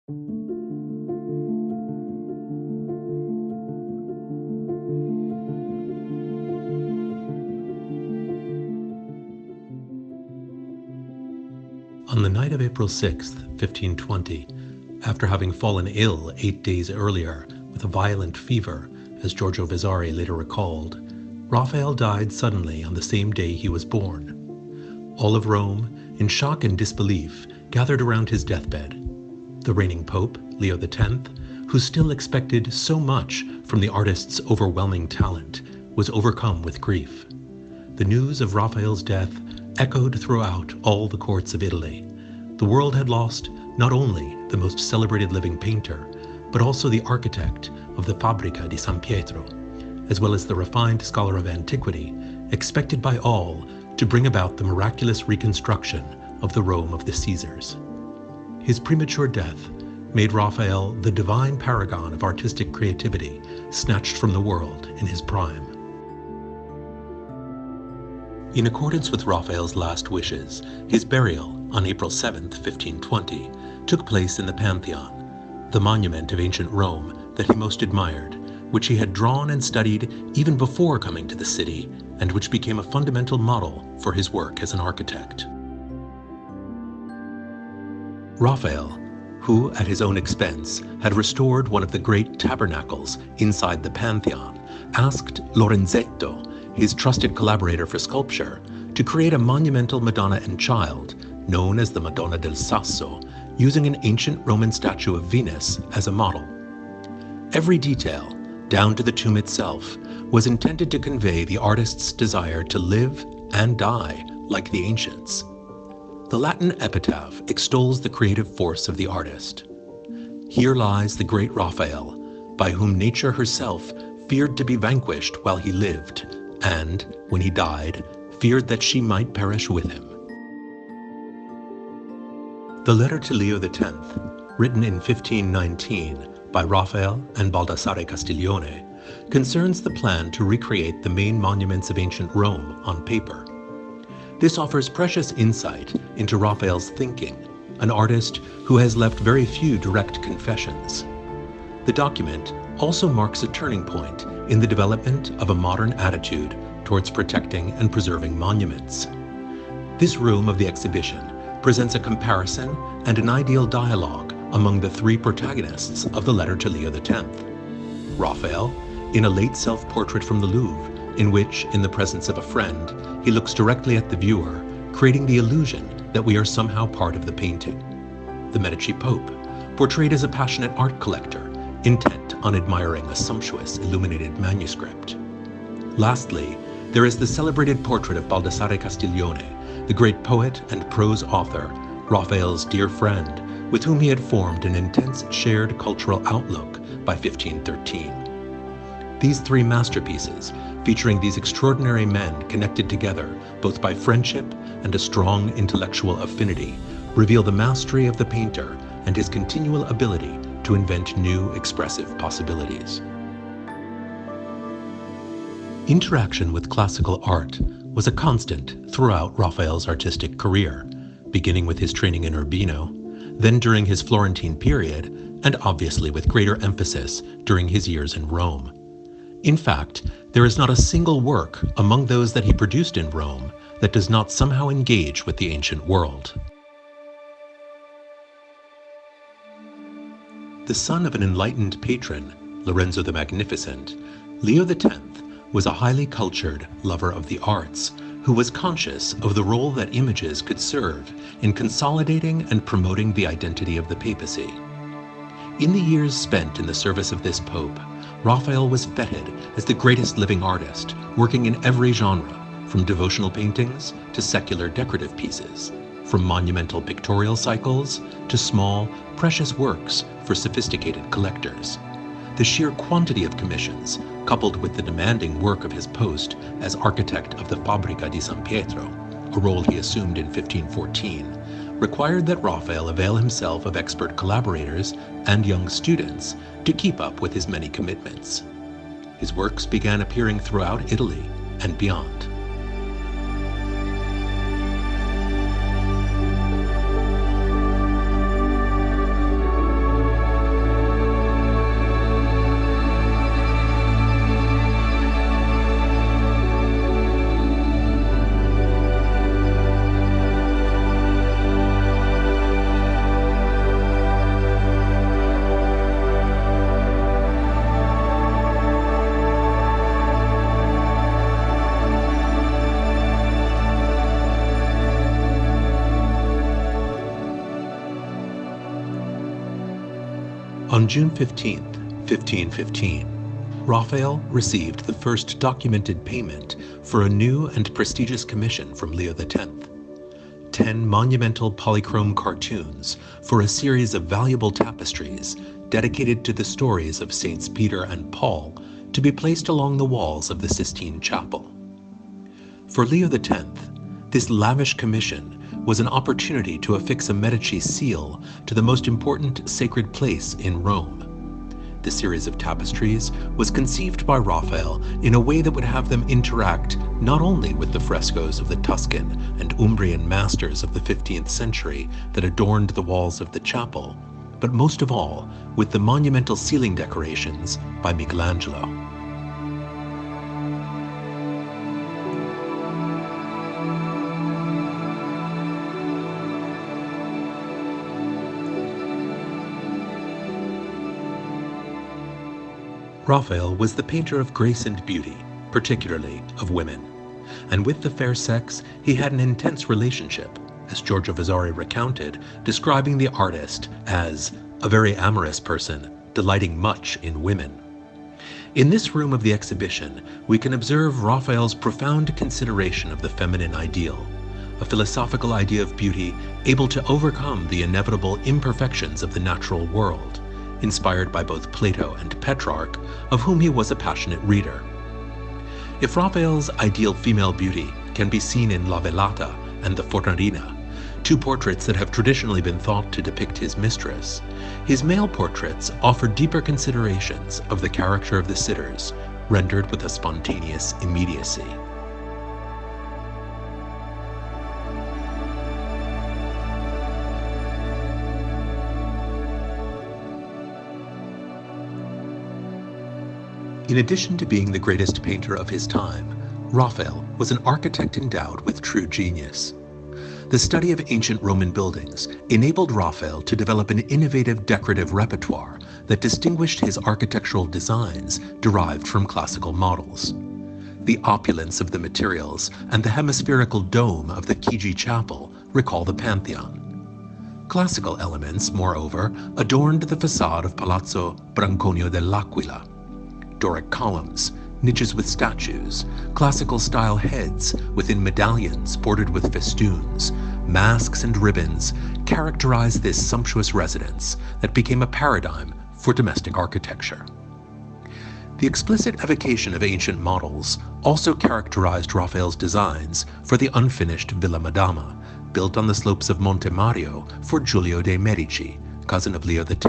On the night of April 6, 1520, after having fallen ill 8 days earlier with a violent fever, as Giorgio Vasari later recalled, Raphael died suddenly on the same day he was born. All of Rome, in shock and disbelief, gathered around his deathbed. The reigning Pope, Leo X, who still expected so much from the artist's overwhelming talent, was overcome with grief. The news of Raphael's death echoed throughout all the courts of Italy. The world had lost not only the most celebrated living painter, but also the architect of the Repubblica di San Pietro, as well as the refined scholar of antiquity, expected by all to bring about the miraculous reconstruction of the Rome of the Caesars. His premature death made Raphael the divine paragon of artistic creativity, snatched from the world in his prime. In accordance with Raphael's last wishes, his burial on April 7, 1520, took place in the Pantheon, the monument of ancient Rome that he most admired, which he had drawn and studied even before coming to the city, and which became a fundamental model for his work as an architect. Raphael, who at his own expense had restored one of the great tabernacles inside the Pantheon, asked Lorenzetto, his trusted collaborator for sculpture, to create a monumental Madonna and Child, known as the Madonna del Sasso, using an ancient Roman statue of Venus as a model. Every detail, down to the tomb itself, was intended to convey the artist's desire to live and die like the ancients. The Latin epitaph extols the creative force of the artist. Here lies the great Raphael, by whom nature herself feared to be vanquished while he lived, and, when he died, feared that she might perish with him. The letter to Leo X, written in 1519 by Raphael and Baldassare Castiglione, concerns the plan to recreate the main monuments of ancient Rome on paper. This offers precious insight into Raphael's thinking, an artist who has left very few direct confessions. The document also marks a turning point in the development of a modern attitude towards protecting and preserving monuments. This room of the exhibition presents a comparison and an ideal dialogue among the three protagonists of the letter to Leo X. Raphael, in a late self-portrait from the Louvre, in which, in the presence of a friend, he looks directly at the viewer, creating the illusion that we are somehow part of the painting. The Medici Pope, portrayed as a passionate art collector, intent on admiring a sumptuous illuminated manuscript. Lastly, there is the celebrated portrait of Baldassare Castiglione, the great poet and prose author, Raphael's dear friend, with whom he had formed an intense shared cultural outlook by 1513. These three masterpieces, featuring these extraordinary men connected together both by friendship and a strong intellectual affinity, reveal the mastery of the painter and his continual ability to invent new expressive possibilities. Interaction with classical art was a constant throughout Raphael's artistic career, beginning with his training in Urbino, then during his Florentine period, and obviously with greater emphasis during his years in Rome. In fact, there is not a single work among those that he produced in Rome that does not somehow engage with the ancient world. The son of an enlightened patron, Lorenzo the Magnificent, Leo X was a highly cultured lover of the arts who was conscious of the role that images could serve in consolidating and promoting the identity of the papacy. In the years spent in the service of this pope, Raphael was feted as the greatest living artist, working in every genre, from devotional paintings to secular decorative pieces, from monumental pictorial cycles to small, precious works for sophisticated collectors. The sheer quantity of commissions, coupled with the demanding work of his post as architect of the Repubblica di San Pietro, a role he assumed in 1514, required that Raphael avail himself of expert collaborators and young students to keep up with his many commitments. His works began appearing throughout Italy and beyond. On June 15, 1515, Raphael received the first documented payment for a new and prestigious commission from Leo X. 10 monumental polychrome cartoons for a series of valuable tapestries dedicated to the stories of Saints Peter and Paul to be placed along the walls of the Sistine Chapel. For Leo X, this lavish commission was an opportunity to affix a Medici seal to the most important sacred place in Rome. The series of tapestries was conceived by Raphael in a way that would have them interact not only with the frescoes of the Tuscan and Umbrian masters of the 15th century that adorned the walls of the chapel, but most of all with the monumental ceiling decorations by Michelangelo. Raphael was the painter of grace and beauty, particularly of women. And with the fair sex, he had an intense relationship, as Giorgio Vasari recounted, describing the artist as a very amorous person, delighting much in women. In this room of the exhibition, we can observe Raphael's profound consideration of the feminine ideal, a philosophical idea of beauty able to overcome the inevitable imperfections of the natural world, inspired by both Plato and Petrarch, of whom he was a passionate reader. If Raphael's ideal female beauty can be seen in La Velata and the Fornarina, two portraits that have traditionally been thought to depict his mistress, his male portraits offer deeper considerations of the character of the sitters, rendered with a spontaneous immediacy. In addition to being the greatest painter of his time, Raphael was an architect endowed with true genius. The study of ancient Roman buildings enabled Raphael to develop an innovative decorative repertoire that distinguished his architectural designs derived from classical models. The opulence of the materials and the hemispherical dome of the Chigi chapel recall the Pantheon. Classical elements, moreover, adorned the facade of Palazzo Branconio dell'Aquila. Doric columns, niches with statues, classical-style heads within medallions bordered with festoons, masks and ribbons characterize this sumptuous residence that became a paradigm for domestic architecture. The explicit evocation of ancient models also characterized Raphael's designs for the unfinished Villa Madama, built on the slopes of Monte Mario for Giulio de' Medici, cousin of Leo X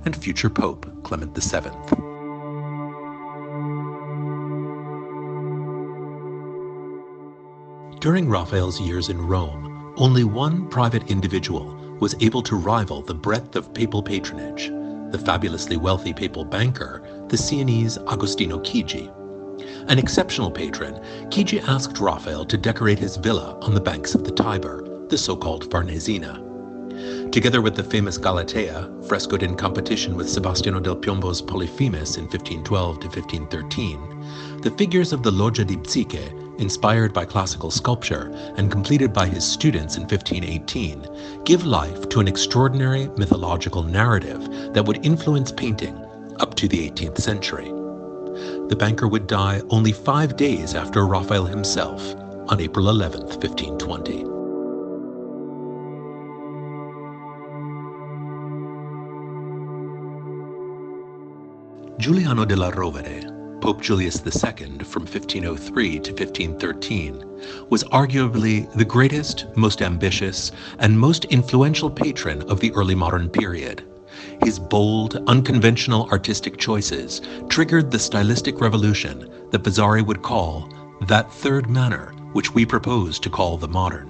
and future Pope Clement VII. During Raphael's years in Rome, only one private individual was able to rival the breadth of papal patronage, the fabulously wealthy papal banker, the Sienese Agostino Chigi. An exceptional patron, Chigi asked Raphael to decorate his villa on the banks of the Tiber, the so-called Farnesina. Together with the famous Galatea, frescoed in competition with Sebastiano del Piombo's Polyphemus in 1512 to 1513, the figures of the Loggia di Psyche, inspired by classical sculpture and completed by his students in 1518, give life to an extraordinary mythological narrative that would influence painting up to the 18th century. The banker would die only 5 days after Raphael himself, on April 11th, 1520. Giuliano della Rovere, Pope Julius II from 1503 to 1513, was arguably the greatest, most ambitious, and most influential patron of the early modern period. His bold, unconventional artistic choices triggered the stylistic revolution that Vasari would call that third manner which we propose to call the modern.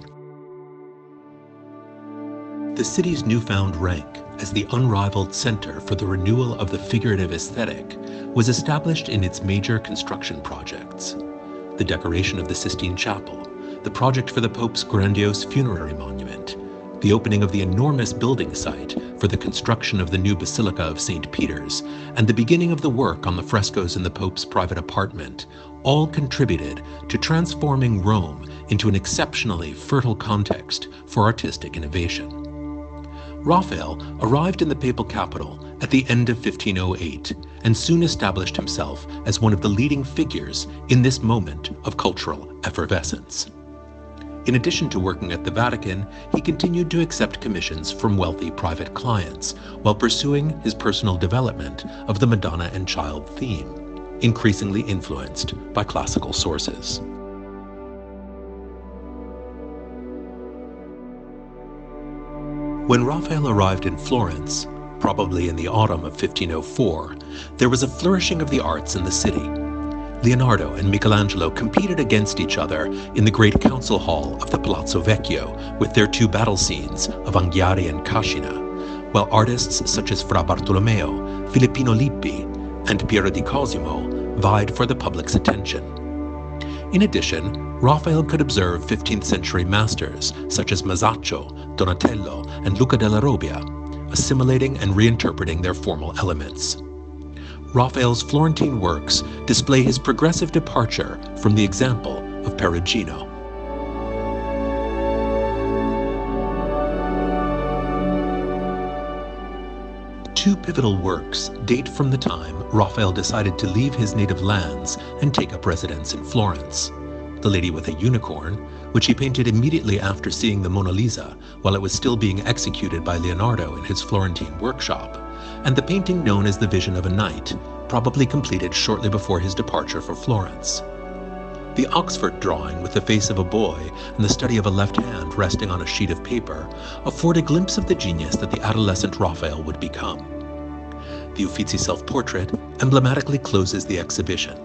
The city's newfound rank as the unrivaled center for the renewal of the figurative aesthetic was established in its major construction projects. The decoration of the Sistine Chapel, the project for the Pope's grandiose funerary monument, the opening of the enormous building site for the construction of the new Basilica of St. Peter's, and the beginning of the work on the frescoes in the Pope's private apartment all contributed to transforming Rome into an exceptionally fertile context for artistic innovation. Raphael arrived in the papal capital at the end of 1508 and soon established himself as one of the leading figures in this moment of cultural effervescence. In addition to working at the Vatican, he continued to accept commissions from wealthy private clients while pursuing his personal development of the Madonna and Child theme, increasingly influenced by classical sources. When Raphael arrived in Florence, probably in the autumn of 1504, there was a flourishing of the arts in the city. Leonardo and Michelangelo competed against each other in the great council hall of the Palazzo Vecchio with their two battle scenes of Anghiari and Cascina, while artists such as Fra Bartolomeo, Filippino Lippi, and Piero di Cosimo vied for the public's attention. In addition, Raphael could observe 15th century masters such as Masaccio, Donatello, and Luca della Robbia, assimilating and reinterpreting their formal elements. Raphael's Florentine works display his progressive departure from the example of Perugino. Two pivotal works date from the time Raphael decided to leave his native lands and take up residence in Florence. The Lady with a Unicorn, which he painted immediately after seeing the Mona Lisa while it was still being executed by Leonardo in his Florentine workshop, and the painting known as the Vision of a Night, probably completed shortly before his departure for Florence. The Oxford drawing with the face of a boy and the study of a left hand resting on a sheet of paper afford a glimpse of the genius that the adolescent Raphael would become. The Uffizi self-portrait emblematically closes the exhibition.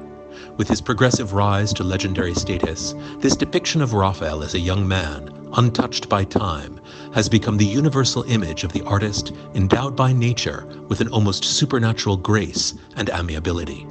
With his progressive rise to legendary status, this depiction of Raphael as a young man, untouched by time, has become the universal image of the artist endowed by nature with an almost supernatural grace and amiability.